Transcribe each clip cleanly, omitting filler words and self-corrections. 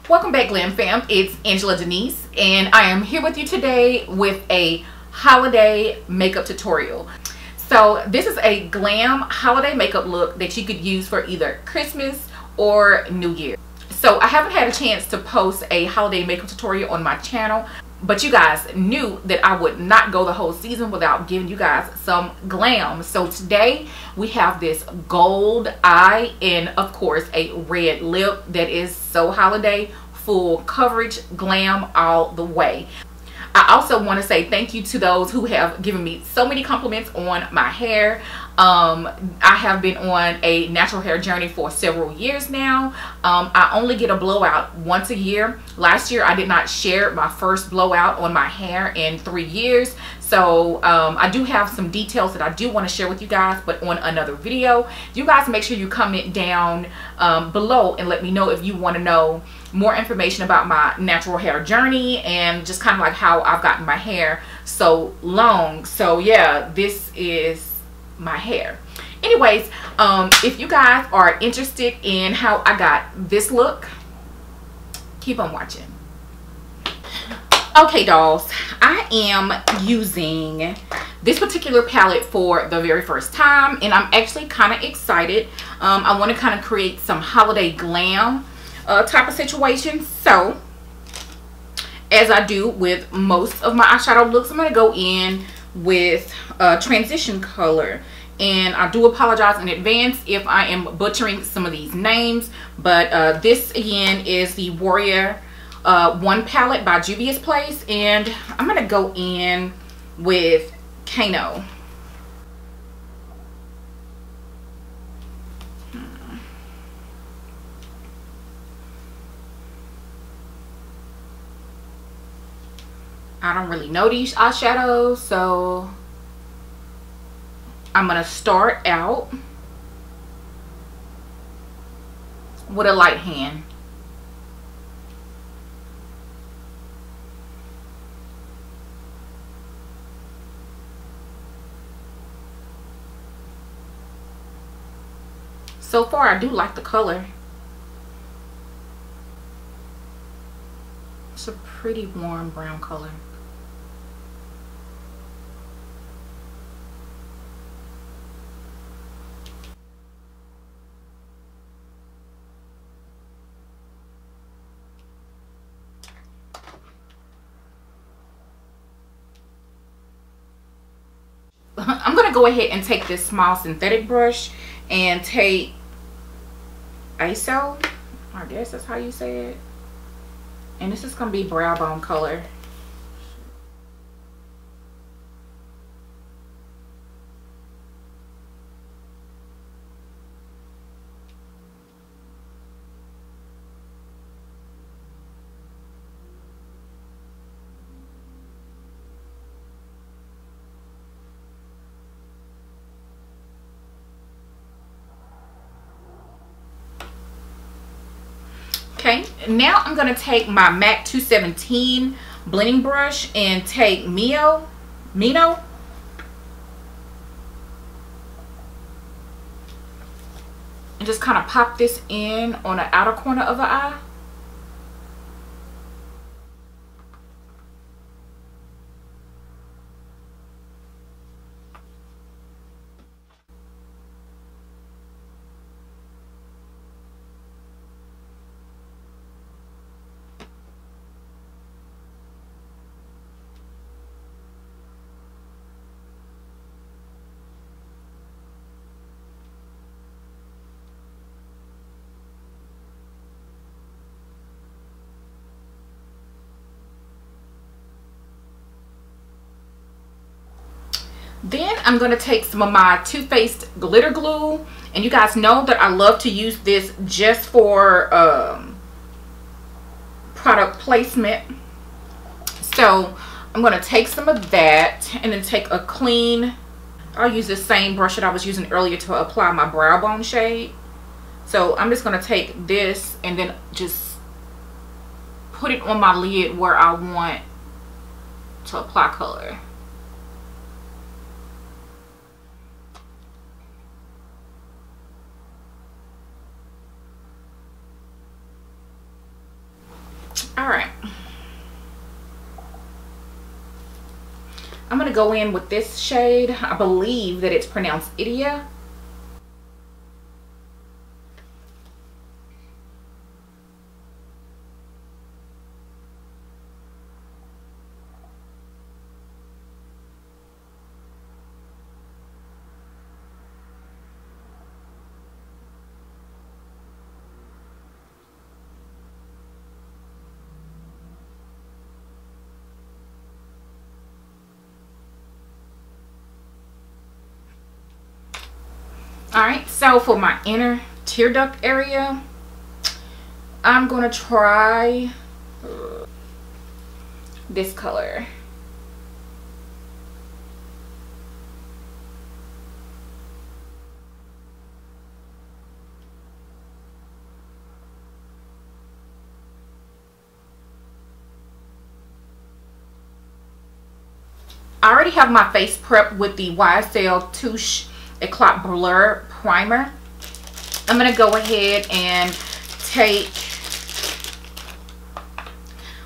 Welcome back, GlamFam. It's Angela Denise, and I am here with you today with a holiday makeup tutorial. So this is a glam holiday makeup look that you could use for either Christmas or New Year. So I haven't had a chance to post a holiday makeup tutorial on my channel, but you guys knew that I would not go the whole season without giving you guys some glam. So today we have this gold eye and of course a red lip that is so holiday, full coverage, glam all the way. I also want to say thank you to those who have given me so many compliments on my hair. I have been on a natural hair journey for several years now. I only get a blowout once a year. Last year I did not share my first blowout on my hair in 3 years. So I do have some details that I do want to share with you guys, but on another video. You guys make sure you comment down below and let me know if you want to know more information about my natural hair journey and just kind of like how I've gotten my hair so long. So yeah, this is my hair. Anyways, if you guys are interested in how I got this look, keep on watching. Okay, dolls, I am using this particular palette for the very first time, and I'm actually kind of excited. I want to kind of create some holiday glam type of situation. So as I do with most of my eyeshadow looks, I'm going to go in with transition color, and I do apologize in advance if I am butchering some of these names, but this again is the Warrior 1 palette by Juvias Place, and I'm going to go in with Kano. I don't really know these eyeshadows, so I'm going to start out with a light hand. So far, I do like the color. It's a pretty warm brown color. I'm going to go ahead and take this small synthetic brush and take Eyeshadow, I guess that's how you say it, and this is going to be brow bone color. Okay, now I'm going to take my MAC 217 blending brush and take Mino, and just kind of pop this in on the outer corner of the eye. Then I'm going to take some of my Too Faced glitter glue, and you guys know that I love to use this just for product placement. So I'm going to take some of that and then take a clean, I'll use the same brush that I was using earlier to apply my brow bone shade. So I'm just going to take this and then just put it on my lid where I want to apply color. All right. I'm going to go in with this shade. I believe that it's pronounced Idia. Alright, so for my inner tear duct area, I'm going to try this color. I already have my face prepped with the YSL Touche Eclat Blur Primer. I'm going to go ahead and take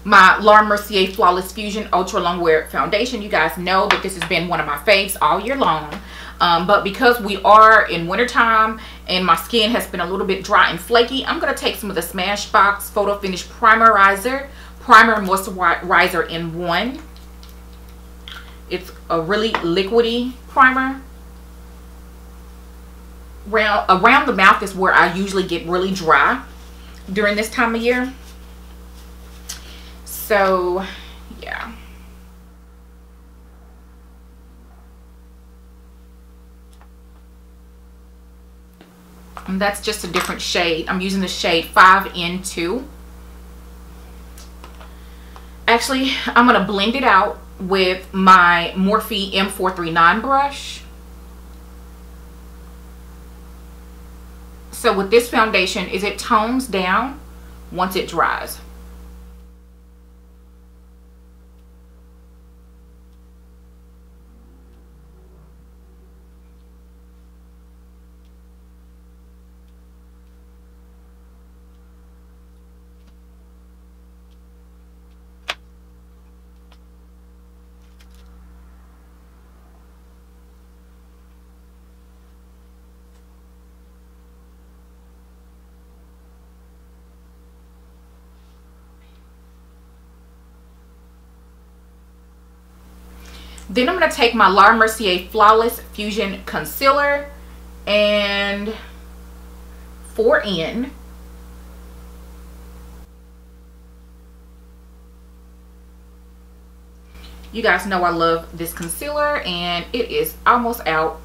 my Laura Mercier Flawless Fusion Ultra Long Wear Foundation. You guys know that this has been one of my faves all year long. But because we are in wintertime and my skin has been a little bit dry and flaky, I'm going to take some of the Smashbox Photo Finish Primer and Moisturizer in one. It's a really liquidy primer. Around the mouth is where I usually get really dry during this time of year. So, yeah. And that's just a different shade. I'm using the shade 5N2. Actually, I'm going to blend it out with my Morphe M439 brush. So with this foundation, it tones down once it dries. Then I'm going to take my Laura Mercier Flawless Fusion Concealer and 4N. You guys know I love this concealer and it is almost out.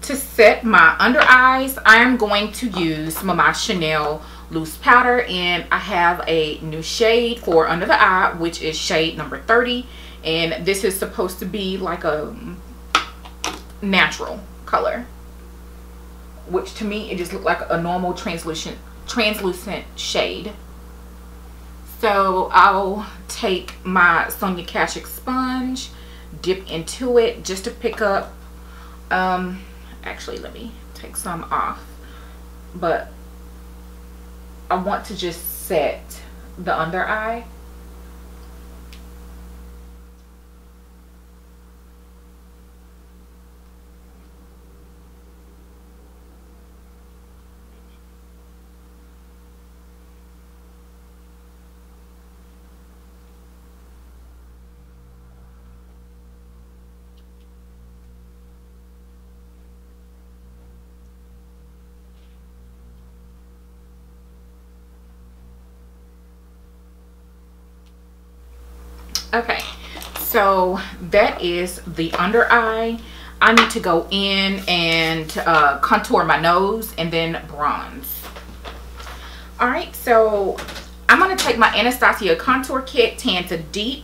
To set my under eyes, I am going to use some of my Chanel loose powder, and I have a new shade for under the eye, which is shade number 30, and this is supposed to be like a natural color, which to me it just looked like a normal translucent shade. So I'll take my Sonia Kashuk sponge, dip into it just to pick up actually, let me take some off, but I want to just set the under eye. Okay, So that is the under eye. I need to go in and contour my nose and then bronze. Alright, so I'm going to take my Anastasia contour kit, Tan to Deep,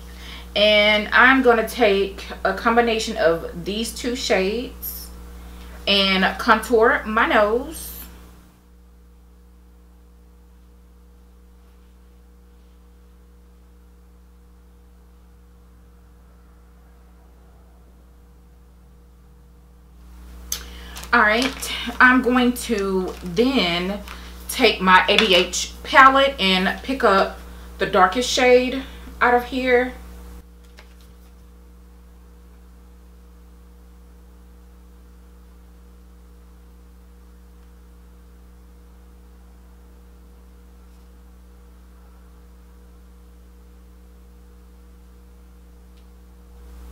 and I'm going to take a combination of these two shades and contour my nose. Alright, I'm going to then take my ABH palette and pick up the darkest shade out of here.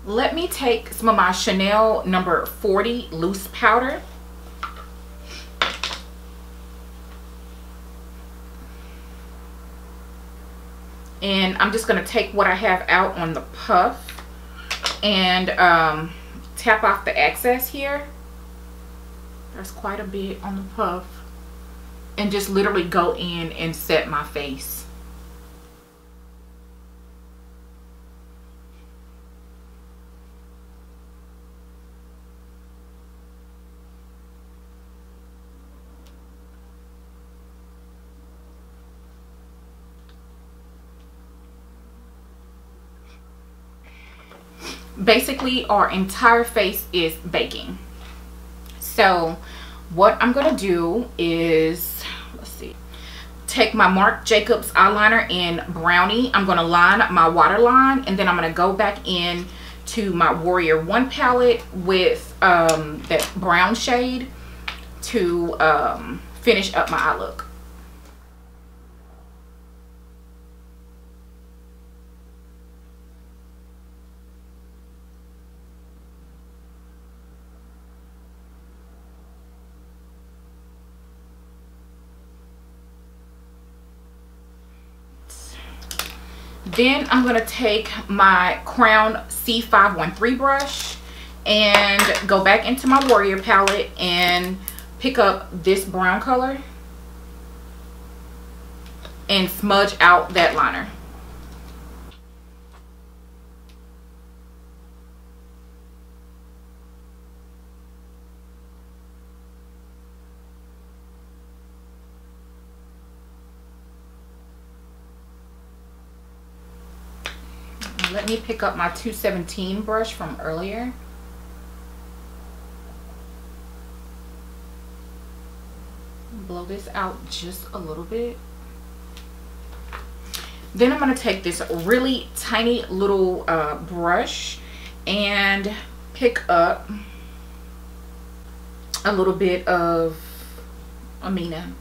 Let me take some of my Chanel number 40 loose powder. And I'm just going to take what I have out on the puff and tap off the excess here. There's quite a bit on the puff. And just literally go in and set my face. Basically, our entire face is baking. So what I'm going to do is, let's see, take my Marc Jacobs eyeliner in Brownie. I'm going to line my waterline, and then I'm going to go back in to my Warrior 1 palette with that brown shade to finish up my eye look. Then I'm going to take my Crown C513 brush and go back into my Warrior palette and pick up this brown color and smudge out that liner. Let me pick up my 217 brush from earlier. Blow this out just a little bit. Then I'm going to take this really tiny little brush and pick up a little bit of Amina.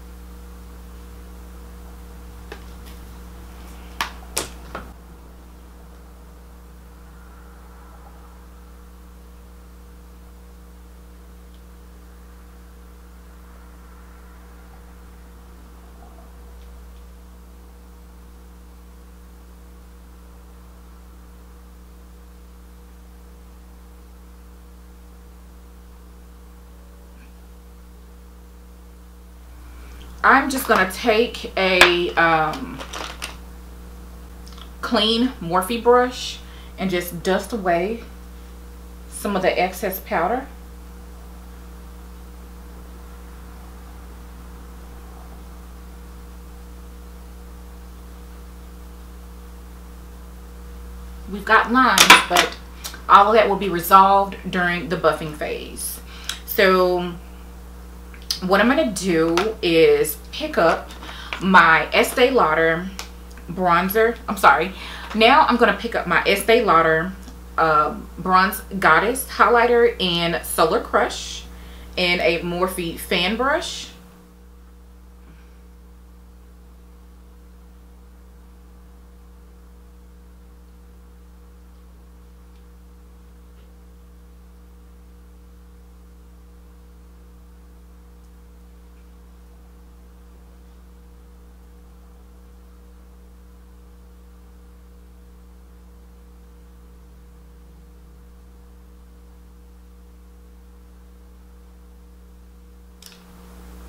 I'm just going to take a clean Morphe brush and just dust away some of the excess powder. We've got lines, but all of that will be resolved during the buffing phase. So what I'm going to do is pick up my Estee Lauder bronzer. I'm sorry. Now I'm going to pick up my Estee Lauder Bronze Goddess highlighter in Solar Crush and a Morphe fan brush.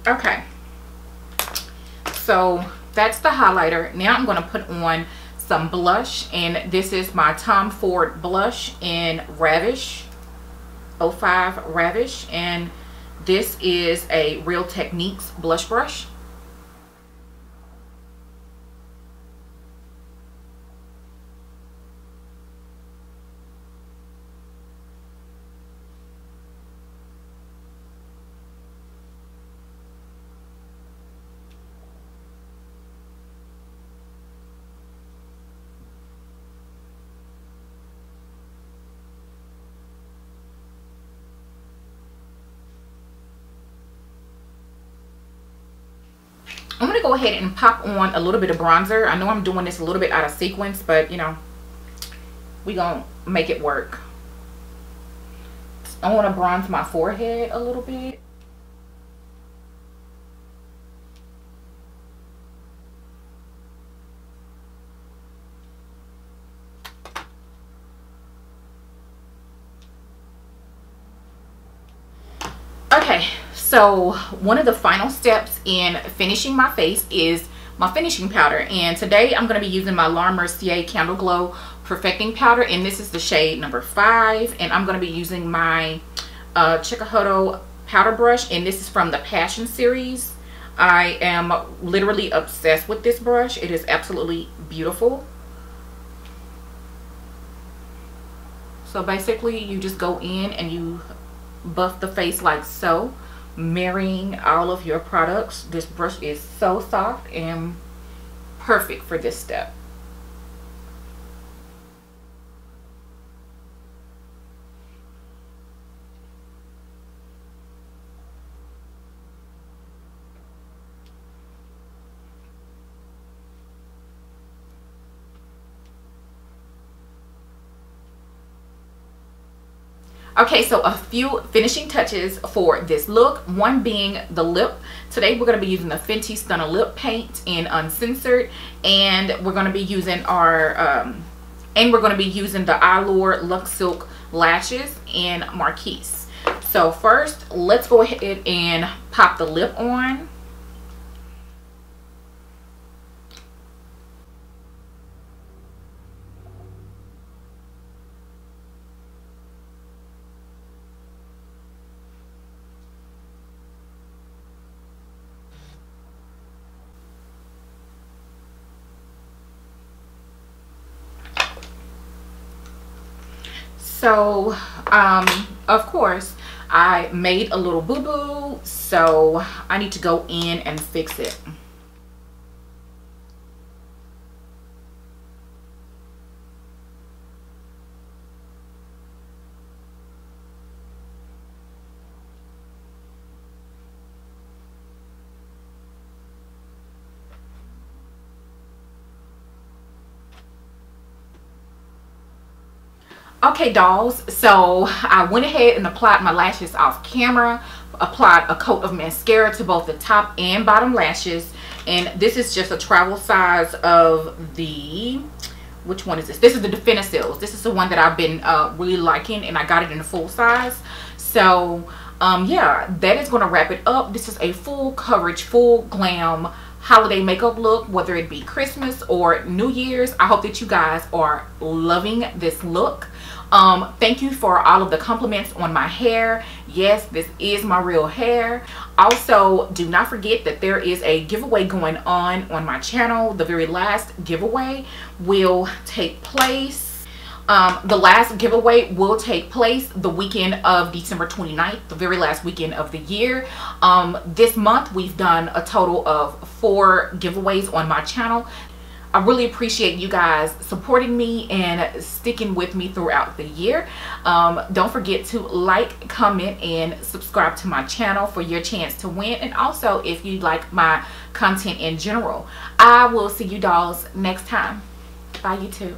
Okay, so that's the highlighter. Now I'm going to put on some blush, and this is my Tom Ford blush in Ravish, 05 Ravish, and this is a Real Techniques blush brush. I'm going to go ahead and pop on a little bit of bronzer. I know I'm doing this a little bit out of sequence, but you know, we gonna make it work. I want to bronze my forehead a little bit. Okay, so one of the final steps in finishing my face is my finishing powder, and today I'm going to be using my Mercier Candle Glow Perfecting Powder, and this is the shade number 5, and I'm going to be using my Xoxoxoxoxo powder brush, and this is from the Passion series. I am literally obsessed with this brush. It is absolutely beautiful. So basically you just go in and you buff the face like so, marrying all of your products. This brush is so soft and perfect for this step. Okay, so a few finishing touches for this look, one being the lip. Today we're going to be using the Fenty Stunner Lip Paint in Uncensored, and we're going to be using our the Eyelure Luxe Silk Lashes in Marquise. So first, let's go ahead and pop the lip on. So, of course, I made a little boo-boo, so I need to go in and fix it. Okay, dolls, so I went ahead and applied my lashes off camera, applied a coat of mascara to both the top and bottom lashes, and this is just a travel size of the, which one is this? This is the Definicils. This is the one that I've been really liking, and I got it in a full size. So yeah, that is going to wrap it up. This is a full coverage, full glam holiday makeup look, whether it be Christmas or New Year's. I hope that you guys are loving this look. Thank you for all of the compliments on my hair. Yes, this is my real hair. Also, do not forget that there is a giveaway going on my channel. The very last giveaway will take place. The last giveaway will take place the weekend of December 29th, the very last weekend of the year. This month we've done a total of 4 giveaways on my channel. I really appreciate you guys supporting me and sticking with me throughout the year. Don't forget to like, comment, and subscribe to my channel for your chance to win. And also, if you like my content in general, I will see you dolls next time. Bye, YouTube.